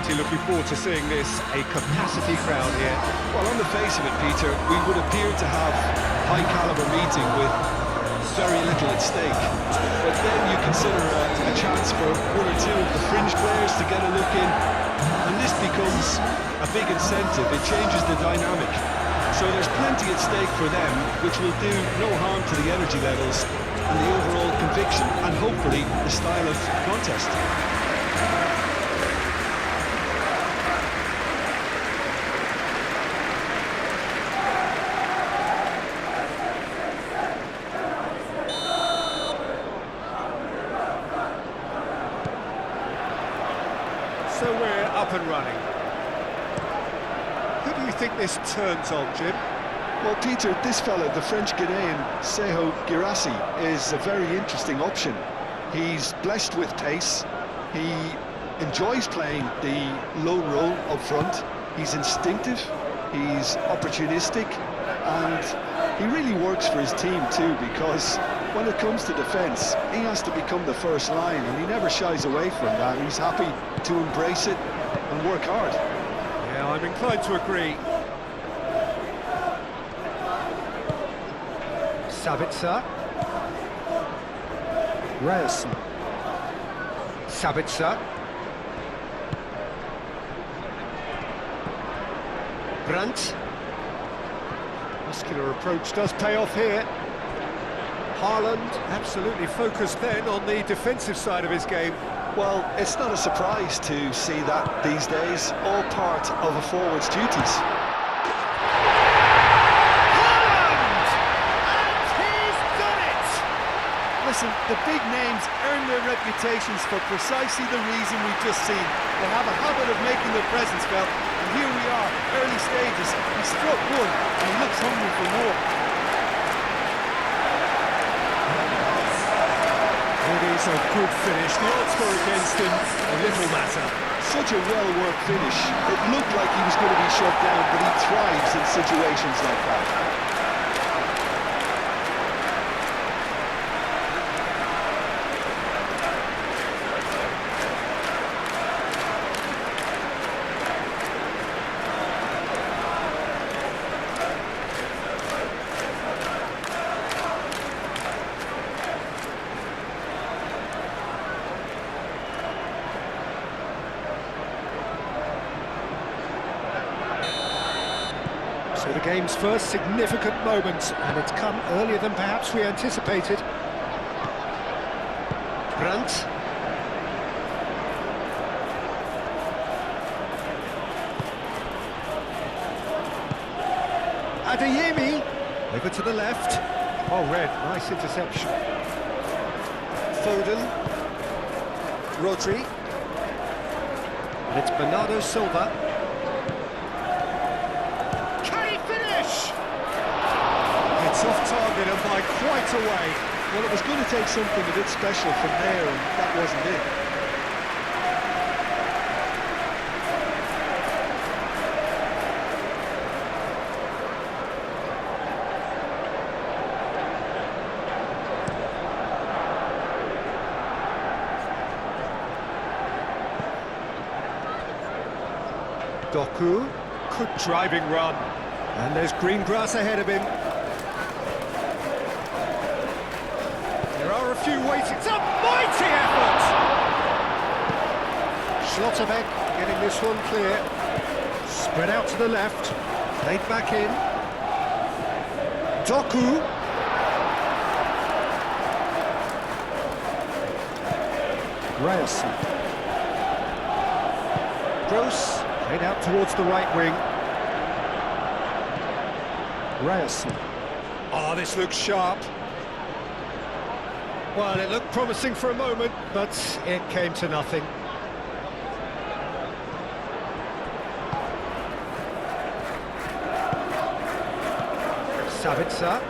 plenty looking forward to seeing this. A capacity crowd here. Well, on the face of it, Peter, we would appear to have a high-caliber meeting with very little at stake. But then you consider a chance for one or two of the fringe players to get a look in, and this becomes a big incentive. It changes the dynamic. So there's plenty at stake for them, which will do no harm to the energy levels and the overall conviction, and hopefully the style of contest. So we're up and running. Who do you think this turns on, Jim? Well, Peter, this fella, the French Ghanaian Seho Girassi, is a very interesting option. He's blessed with pace. He enjoys playing the lone role up front. He's instinctive, he's opportunistic, and he really works for his team too, because when it comes to defence, he has to become the first line, and he never shies away from that. He's happy to embrace it and work hard. Yeah, I'm inclined to agree. Sabitzer. Ryerson. Sabitzer. Brandt. Muscular approach does pay off here. Haaland absolutely focused then on the defensive side of his game. Well, it's not a surprise to see that these days, all part of a forward's duties. Haaland! And he's done it! Listen, the big names earn their reputations for precisely the reason we've just seen. They have a habit of making their presence felt, and here we are, early stages. He struck one, and he looks hungry for more. It is a good finish. The odds were against him. A little matter. Such a well-worked finish. It looked like he was going to be shut down, but he thrives in situations like that. So the game's first significant moment, and it's come earlier than perhaps we anticipated. Brandt. Adeyemi. Over to the left. Oh, Red, nice interception. Foden. Rodri. And it's Bernardo Silva. It's off target and by quite a way. Well, it was going to take something a bit special from there, and that wasn't it. Doku, good driving run. And there's green grass ahead of him. There are a few waiting. It's a mighty effort! Schlotterbeck getting this one clear. Spread out to the left. Played back in. Doku. Ryerson. Gross. Played out towards the right wing. Ryerson. Oh, this looks sharp. Well, it looked promising for a moment, but it came to nothing. Sabitzer.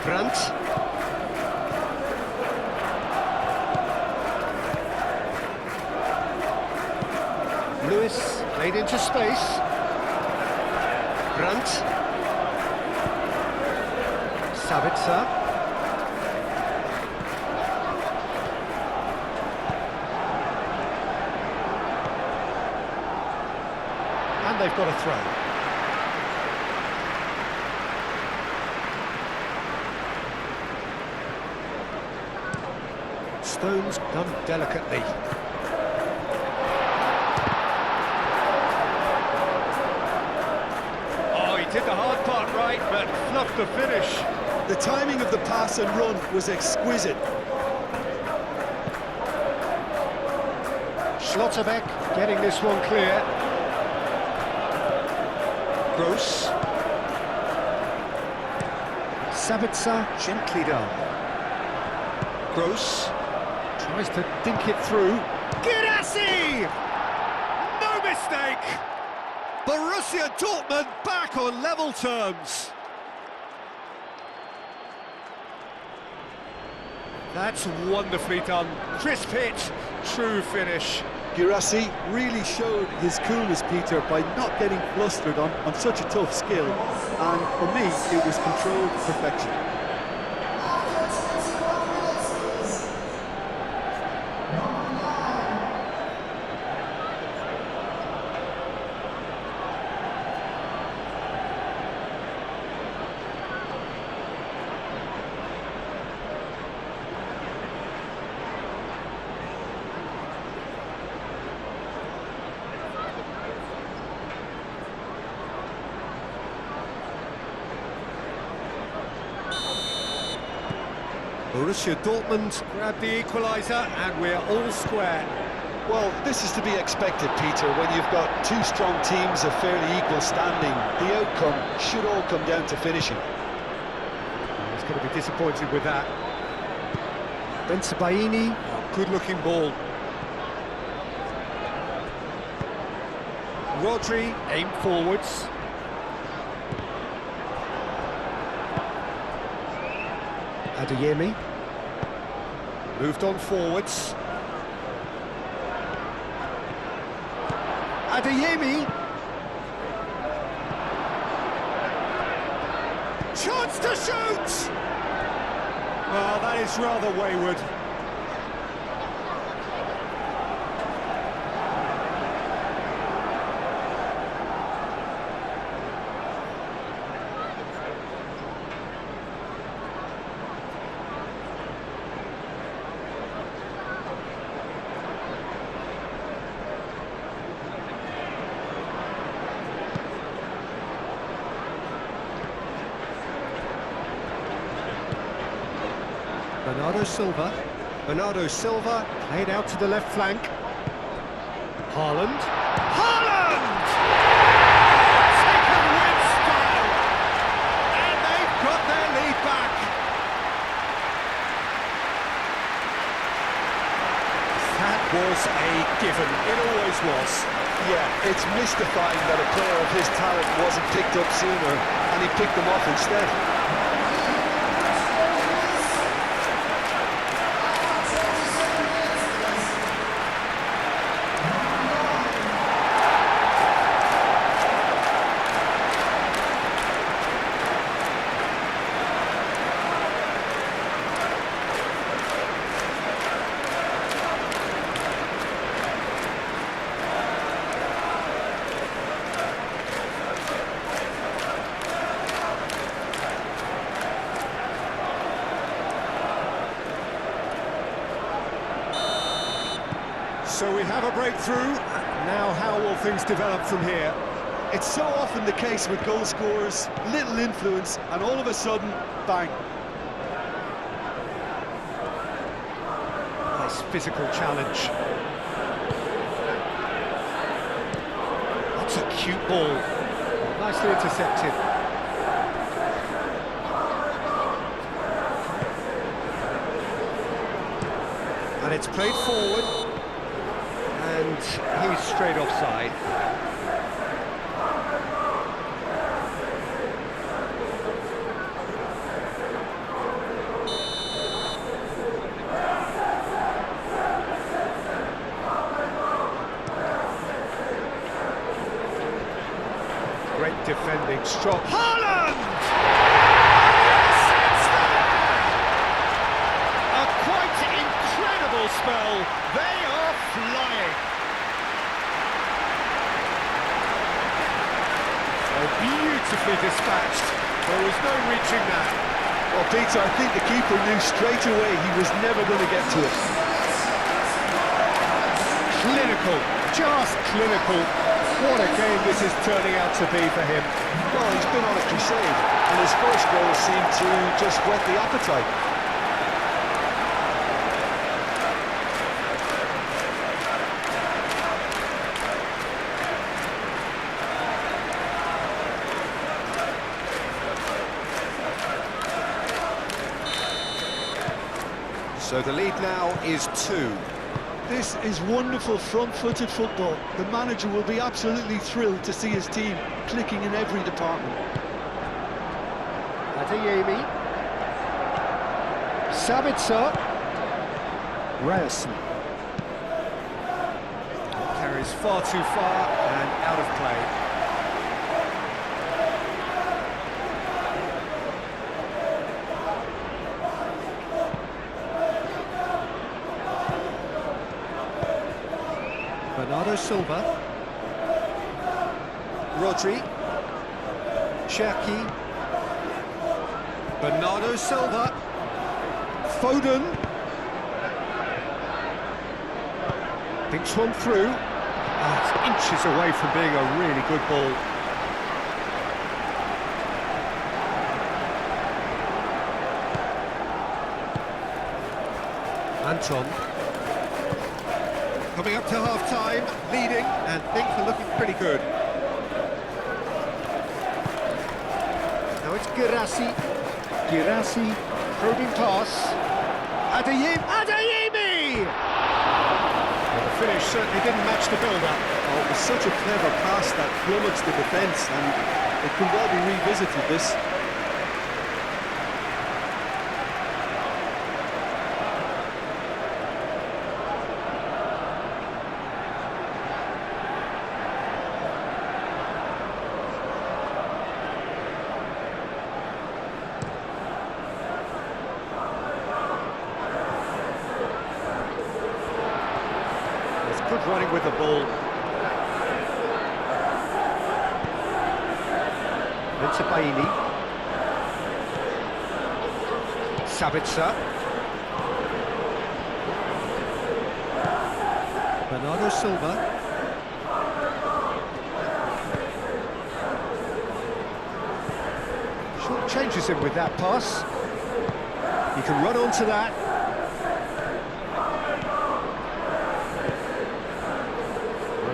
Brandt. Lewis played into space. Brandt. Sabitzer. they've got a throw. Stones done delicately. Oh, he did the hard part right, but fluffed the finish. The timing of the pass and run was exquisite. Schlotterbeck getting this one clear. Gross. Sabitzer gently done. Gross tries to dink it through. Guirassy! No mistake! Borussia Dortmund back on level terms. That's wonderfully done. Crisp hit, true finish. Guirassy really showed his coolness, Peter, by not getting flustered on such a tough skill. And for me, it was controlled perfection. Borussia Dortmund grab the equaliser and we're all square. Well, this is to be expected, Peter, when you've got two strong teams of fairly equal standing. The outcome should all come down to finishing. He's going to be disappointed with that. Bensebaini, good-looking ball. Rodri, aim forwards. Adeyemi. Moved on forwards. Adeyemi. Chance to shoot! Well, that is rather wayward. Bernardo Silva played out to the left flank. Haaland. Taken with style! And they've got their lead back. That was a given. It always was. Yeah, it's mystifying that a player of his talent wasn't picked up sooner, and he picked them off instead. So we have a breakthrough. Now how will things develop from here? It's so often the case with goal scorers, little influence, and all of a sudden, bang. Nice physical challenge. That's a cute ball. Nicely intercepted. And it's played forward. And he's straight offside. Great defending stroke. Haaland! It's there! A quite incredible spell. They are flying. So I think the keeper knew straight away he was never going to get to it. Clinical, just clinical. What a game this is turning out to be for him. Well, he's been on a crusade, and his first goal seemed to just whet the appetite. So the lead now is 2. This is wonderful front-footed football. The manager will be absolutely thrilled to see his team clicking in every department. Adeyemi. Sabitzer. Ryerson. Carries far too far and out of play. Bernardo Silva, Rodri, Cherki, Bernardo Silva, Foden, thinks one through, it's inches away from being a really good ball. Anton. Coming up to half-time, leading, and things are looking pretty good. Now it's Girassi. Girassi, probing pass. Adeyemi! Well, the finish certainly didn't match the build-up. Oh, it was such a clever pass that plummets the defence, and it can well be revisited, this. Good running with the ball. Into Baini. Sabitzer. Bernardo Silva. Short changes him with that pass. He can run onto that.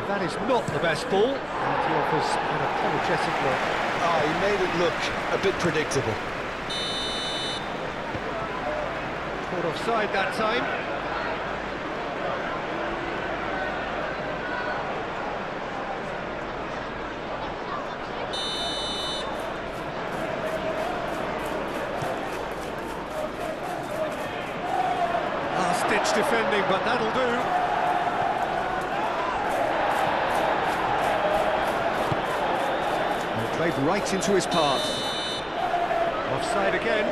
That is not the best ball, and he offers an apologetic look. Oh, he made it look a bit predictable. Caught offside that time. Last-ditch defending, but that'll do. Played right into his path. Offside again.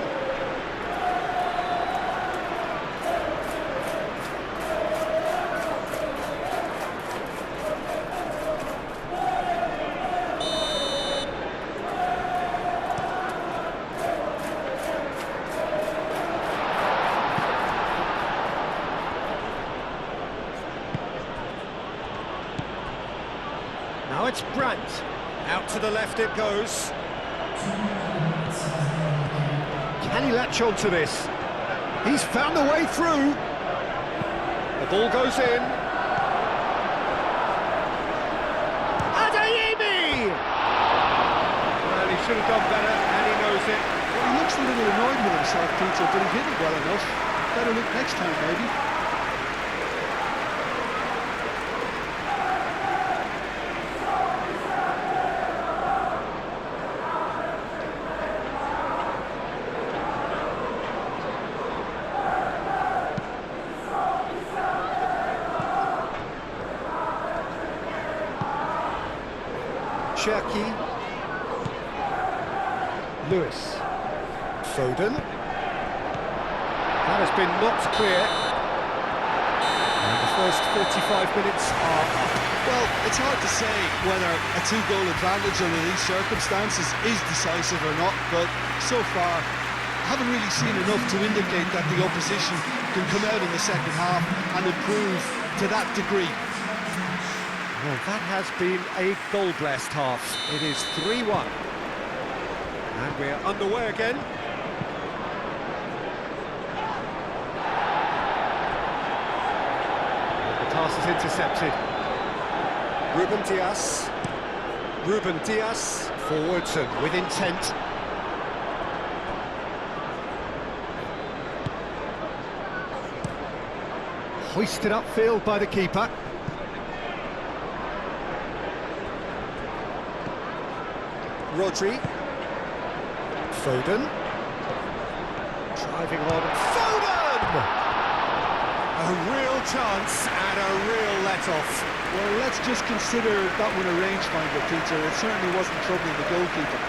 Now it's Brandt. Out to the left it goes. Can he latch on to this? He's found the way through. The ball goes in. Adeyemi! Well, he should have done better, and he knows it. Well, he looks a little annoyed with himself, Peter, but he did it well enough. Better look next time, maybe. Cherki, Lewis, Foden. That has been knocked clear. And the first 45 minutes are up. Well, it's hard to say whether a two-goal advantage under these circumstances is decisive or not, but so far, haven't really seen enough to indicate that the opposition can come out in the second half and improve to that degree. Well, that has been a goal-blessed half. It is 3-1. And we're underway again. The pass is intercepted. Ruben Dias, forwards and with intent. Hoisted upfield by the keeper. Rodri. Foden. Driving on. Foden! A real chance and a real let-off. Well, let's just consider that one a rangefinder, Peter. It certainly wasn't troubling the goalkeeper.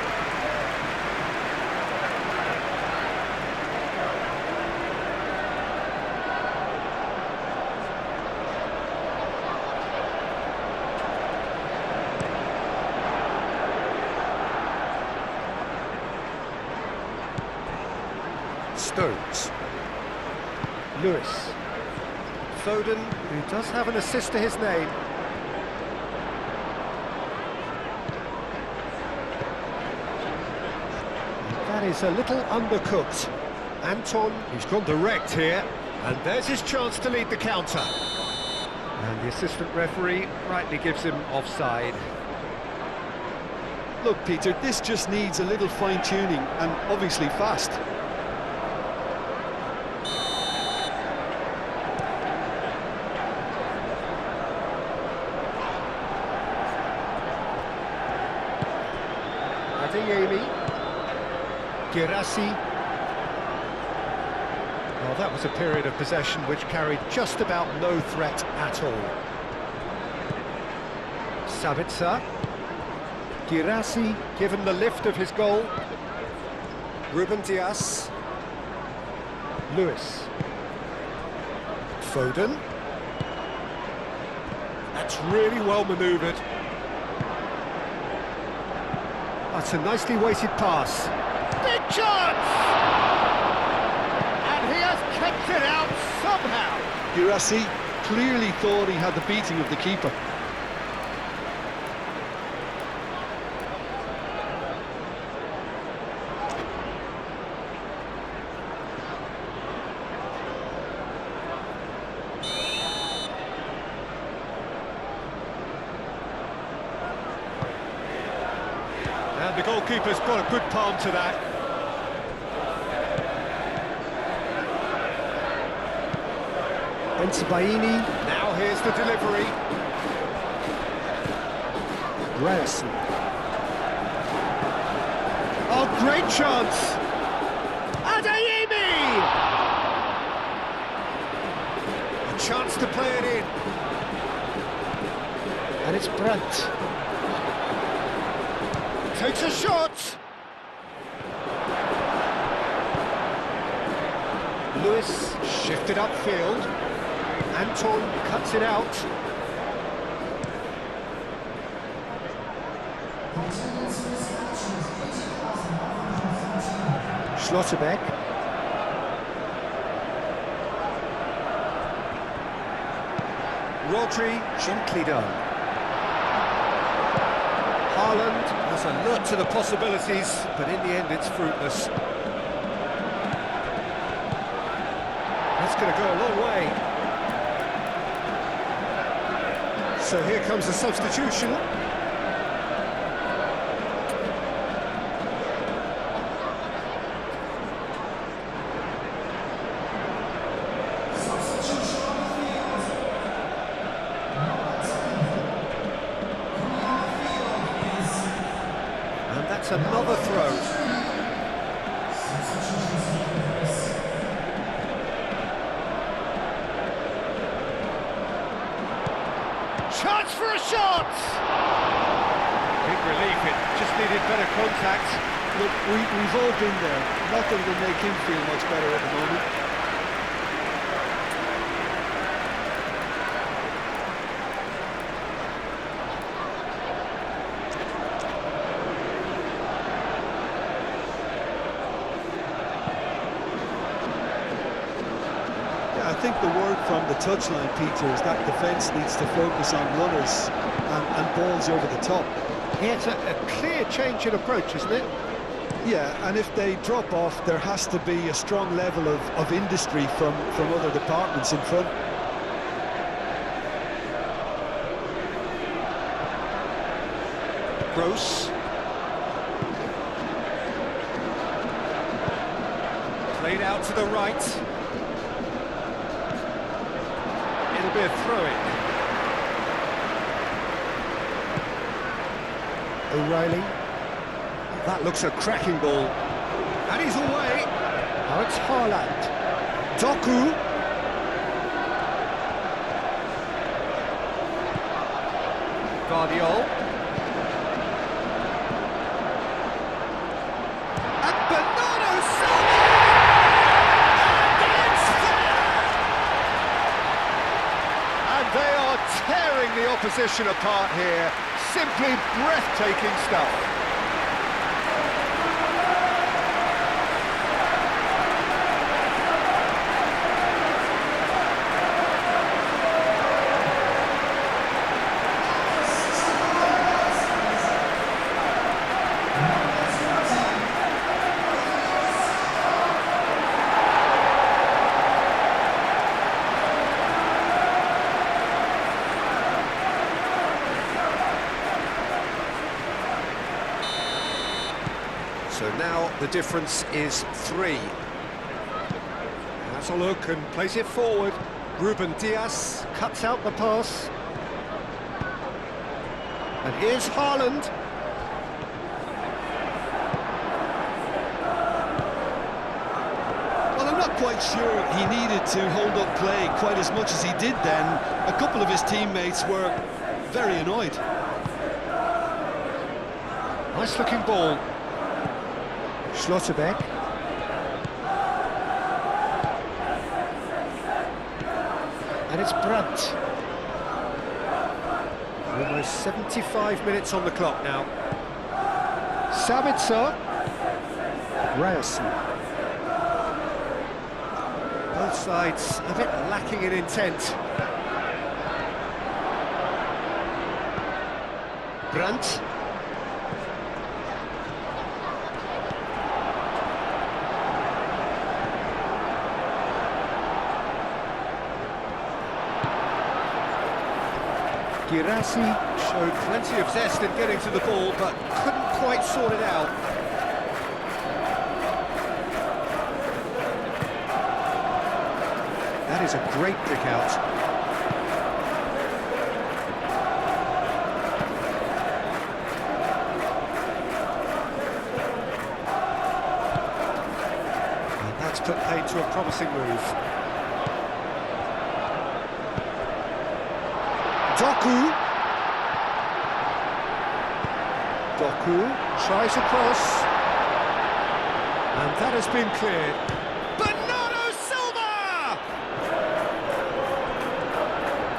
Stones. Lewis. Foden, who does have an assist to his name. That is a little undercooked. Anton, he's gone direct here, and there's his chance to lead the counter. And the assistant referee rightly gives him offside. Look, Peter, this just needs a little fine-tuning, and obviously fast. Girassi. Well, that was a period of possession which carried just about no threat at all. Sabitzer. Girassi given the lift of his goal. Ruben Dias. Lewis. Foden. That's really well manoeuvred. That's a nicely weighted pass. Big chance! And he has kept it out somehow. Girassi clearly thought he had the beating of the keeper. And the goalkeeper's got a good palm to that. Baini. Now here's the delivery. Ryerson. Oh, great chance! Adeyemi! A chance to play it in. And it's Brandt. Takes a shot! Lewis shifted upfield. Anton cuts it out. Schlotterbeck. Rodri, gently done. Haaland has alert to the possibilities, but in the end it's fruitless. That's going to go a long way. So here comes the substitution. And that's another throw. Chance for a shot! Big relief, it just needed better contact. Look, we've all been there. Nothing will make him feel much better at the moment. I think the word from the touchline, Peter, is that defence needs to focus on runners and balls over the top. Yeah, it's a clear change in approach, isn't it? Yeah, and if they drop off, there has to be a strong level of industry from other departments in front. Gross. Played out to the right. It'll be a throw-in. O'Reilly. That looks a cracking ball. And he's away. Now it's Haaland. Doku. Guardiol. And Bernardo Silva! And they are tearing the opposition apart here. Simply breathtaking stuff. So now the difference is 3. Has a look and plays it forward. Ruben Dias cuts out the pass. And here's Haaland. Well, I'm not quite sure he needed to hold up play quite as much as he did then. A couple of his teammates were very annoyed. Nice looking ball. Schlotterbeck. And it's Brandt. Almost 75 minutes on the clock now. Sabitzer. Ryerson. Both sides a bit lacking in intent. Brandt. Girassi showed plenty of zest in getting to the ball, but couldn't quite sort it out. That is a great pick out. And that's put paid to a promising move. Doku tries a cross, and that has been cleared. Bernardo Silva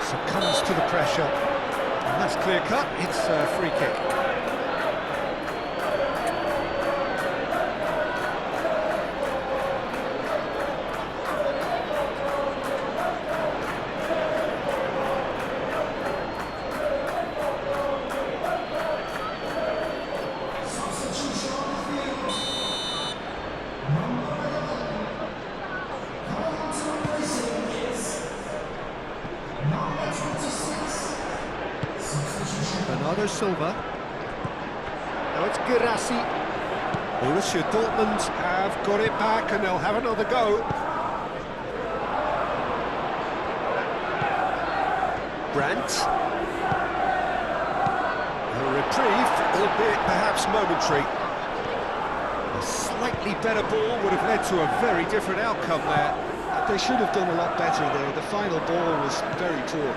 succumbs to the pressure, and that's clear cut. It's a free kick. Bernardo Silva. Now it's Girassi. Borussia Dortmund have got it back and they'll have another go. Brandt. A reprieve, albeit perhaps momentary. A slightly better ball would have led to a very different outcome there. They should have done a lot better there. The final ball was very poor.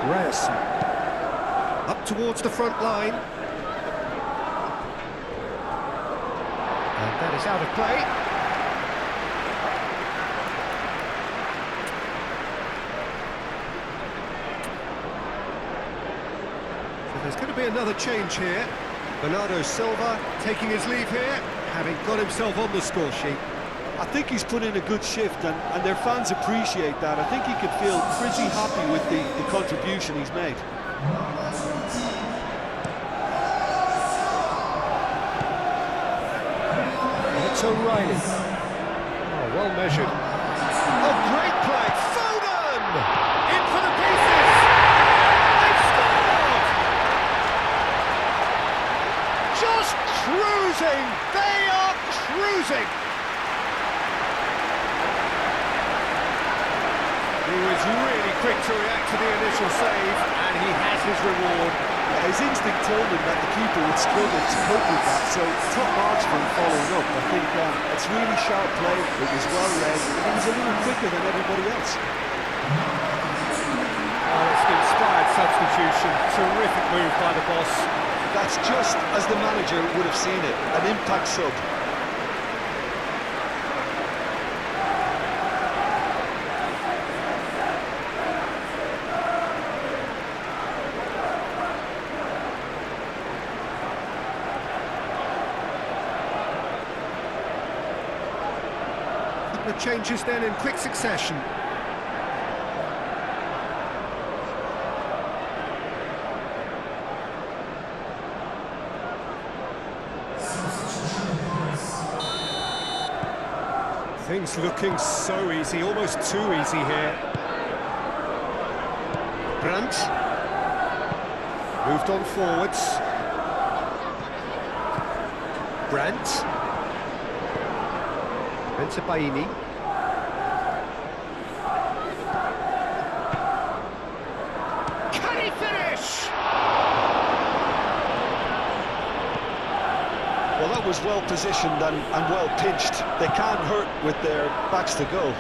Ryerson. Up towards the front line. And that is out of play. So there's going to be another change here. Bernardo Silva taking his leave here, having got himself on the score sheet. I think he's put in a good shift, and their fans appreciate that. I think he can feel pretty happy with the contribution he's made. It's O'Reilly. Oh, well measured. Oh, great play! Foden! In for the pieces! They've scored! Just cruising! They are cruising! He was really quick to react to the initial save, and he has his reward. His instinct told him that the keeper would struggle to cope with that, so top marks for him following up. I think it's really sharp play, it was well read, and he was a little quicker than everybody else. Oh, it's an inspired substitution. Terrific move by the boss. That's just as the manager would have seen it, an impact sub. The changes then in quick succession. Things looking so easy, almost too easy here. Brandt moved on forwards. Brandt. Baini. Can he finish? Well, that was well positioned and well pinched. They can't hurt with their backs to goal.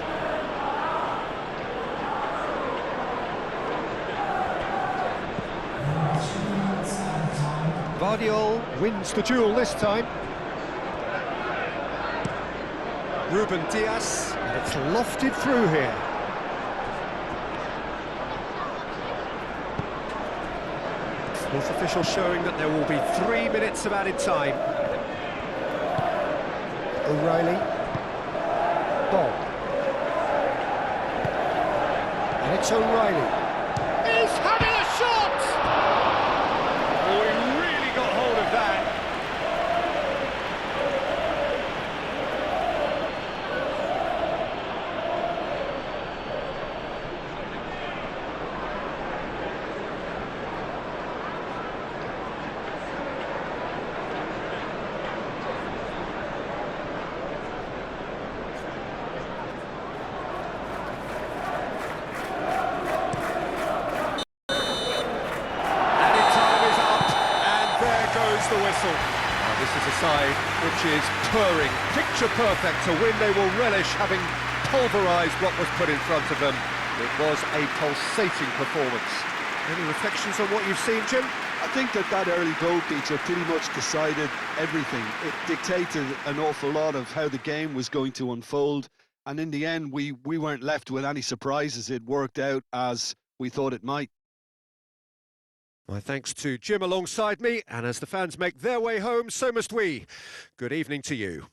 Vardiol wins the duel this time. Ruben Diaz, and it's lofted through here. Fourth official showing that there will be 3 minutes of added time. O'Reilly. Bob. And it's O'Reilly. He's having a shot! Oh, he really got hold of that. The whistle. Now, this is a side which is purring, picture perfect to win. They will relish having pulverised what was put in front of them. It was a pulsating performance. Any reflections on what you've seen, Jim? I think that early goal, Peter, pretty much decided everything. It dictated an awful lot of how the game was going to unfold, and in the end we weren't left with any surprises. It worked out as we thought it might. My thanks to Jim alongside me, and as the fans make their way home, so must we. Good evening to you.